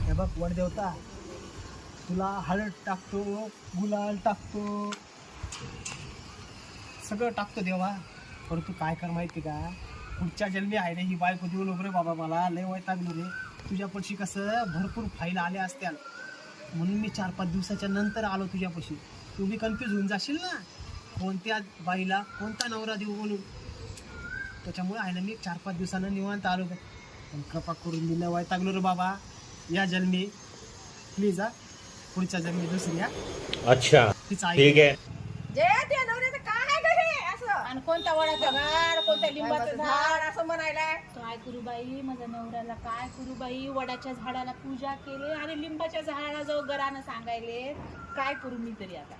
हे बघ वडदेवता, तुला हळद टाकतो, गुलाल टाकतो, सगळं टाकतो देवा. परंतु काय कर माहिती का, पुढच्या जन्मी आहे ना ही बायको देऊ नको रे बाबा. मला लय वैतागलो रे. तुझ्यापाशी कसं भरपूर फाईल आल्या असत्या, म्हणून मी 4-5 दिवसाच्या नंतर आलो तुझ्यापाशी. तू बी कन्फ्यूज होऊन जाशील ना कोणत्या बाईला कोणता नवरा देऊ म्हणून. त्याच्यामुळे आहे ना मी 4-5 दिवसानं निवांत आलो. पण कृपा करून मी लय वैतागलो रे बाबा. या जन्मी प्लीज पुढच्या जन्मी दुसरी. अच्छा ठीक आहे. आणि कोणता वडाचं झाड, कोणत्या लिंबाचं झाड असं म्हणायला. काय करू बाई, माझ्या नवऱ्याला काय करू बाई. वडाच्या झाडाला पूजा केले आणि लिंबाच्या झाडाला जो गरानं सांगायले. काय करू मी तरी आता.